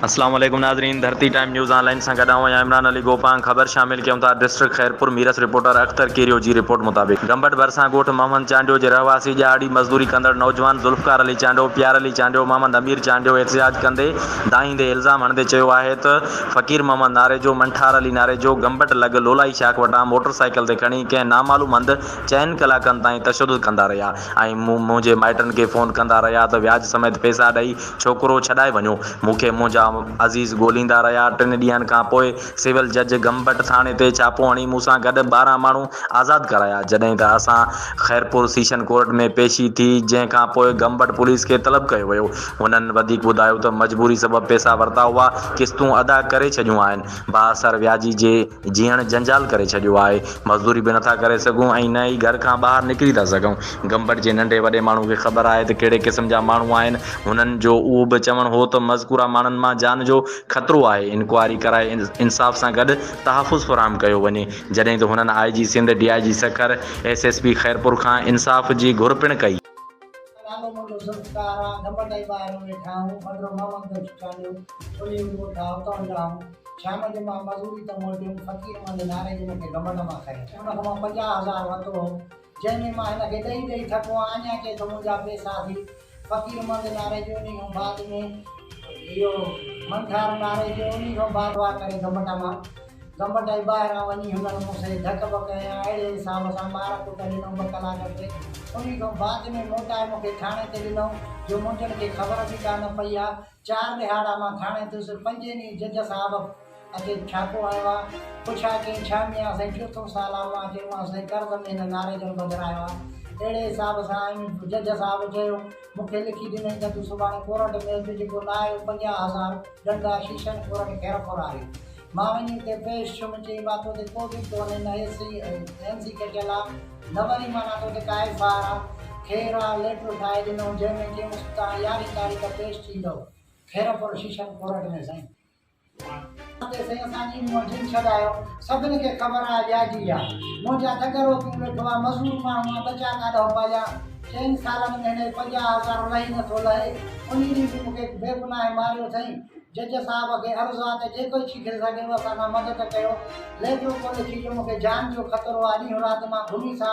अस्सलाम वालेकुम नाज़रीन, धरती टाइम न्यूज़ ऑनलाइन सां गॾु आहियां इमरान अली गोपांग। ख़बर शामिल कयूं था डिस्ट्रिक्ट खैरपुर मीरस रिपोर्टर अख्तर कीरियो जी रिपोर्ट मुताबिक़ गंबट भरिसां ॻोठ मोहम्मद चांडियो जे रहवासी ॾियाड़ी मज़दूरी कंदड़ नौजवान ज़ुल्फ़कार अली चांडियो, प्यार अली चांडियो, मोहम्मद अमीर चांडियो एहतिजाज कंदे दाहींदे इल्ज़ाम हणंदे चयो आहे त फ़कीर मोहम्मद नारे जो, मंठार अली नारे जो गंबट लॻ लोलाई शाख वटां मोटरसाइकिल ते खणी कंहिं नामालूम हंधि चइनि कलाकनि ताईं तशदुद कंदा रहिया ऐं मुंहिंजे माइटनि खे फ़ोन कंदा रहिया त व्याज समेत पैसा ॾेई छोकिरो छॾाए वञो। मूंखे मुंहिंजा अज़ीज़ ॻोल्हींदा रहिया। 3 ॾींहंनि खां पोइ सिविल जज गंबट थाणे ते छापो हणी मूंसां गॾु 12 माण्हू आज़ादु कराया। जॾहिं त असां खैरपुर सीशन कोर्ट में पेशी थी, जंहिंखां पोइ गंबट पुलिस खे तलब कयो वियो। हुननि वधीक ॿुधायो त मजबूरी सबबु पैसा वरिता हुआ, क़िस्तूं अदा करे छॾियूं आहिनि। बाअसर व्याजी जे जीअण जंजाल करे छॾियो आहे। मज़दूरी बि नथा करे सघूं ऐं न ई घर खां ॿाहिरि निकिरी था सघूं। गंबट जे नंढे वॾे माण्हू खे ख़बर आहे त कहिड़े क़िस्म जा माण्हू आहिनि। हुननि जो उहो बि चवणु हो त मज़कूरा माण्हुनि मां जान जो ख़तरो आहे। इंक्वायरी कराए इंसाफ़ सां गॾु तहफ़ुज़ फ़राहम कयो वञे। जॾहिं त हुननि IG Sindh, DIG Sukkur, SSP Khairpur खां इंसाफ़ जी घुर पिणु कई। शाम जो मां मज़दूरी त मोटियुमि, फ़कीर मंद नारे जो मूंखे गंबट मां खयो। हुन खां मां 50,000 वरितो हो, जंहिंमें मां हिनखे ॾेई थको आहियां। अञा के त मुंहिंजा पैसा थी फ़कीर मंद नारे जो, उन खां बाद में इहो मंठार नारे जो, उन खां बाद वार करे गंबट जे ॿाहिरां वञी हुननि मूंखे धक बक कया। अहिड़े हिसाब सां मार कुट ॾिनो 2 कलाक ते। उन खां बाद में मोटाए मूंखे थाणे ते ॾिनो, जो मुंहिंजनि खे ख़बर बि कान पई आहे। 4 ॾिहाड़ा मां थाणे थियुसि। 5 ॾींहं जज साहिबु अचे छापो आयो आहे। पुछा कई छा में आहे, साईं 4 साल आहे। मां चयो साईं कर्ज़ में हिन नारे जो बदिरायो आहे। अहिड़े हिसाब सां जज साहिबु चयो, मूंखे लिखी ॾिनई त तूं सुभाणे कोर्ट में अच। जेको न आयो 50,000 ॾंड आहे। शीशन कोर्ट खैरपुर आहे। मां वञी उते पेश थियुमि। चई बात ते को बि कोन्हे, न NC कटियल आहे, न वरी माना तो का FIR आहे। खैर आहे, लेटर ठाहे ॾिनो, जंहिंमें चयूंसि तव्हां 11 तारीख़ पेश थींदव खैरपुर शीशन कोर्ट में। साईं साईं असांजी मौजिन छॾायो। सभिनी खे ख़बर आहे व्याजी आहे। मुंहिंजा तगड़ो तूं वेठो आहे, मज़दूर माण्हू आहे, बचा काढो पालिया। 4 सालनि में हिन 50,000 लही नथो लहे। उन ॾींहुं बि मूंखे बेगुनाह मारियो अथई। जज साहिब खे अर्ज़ु आहे त जेको थी सघेव असां खां मदद कयो। लेटर को लिखी जो मूंखे जान जो ख़तरो आहे। ॾींहुं राति मां घुमी सां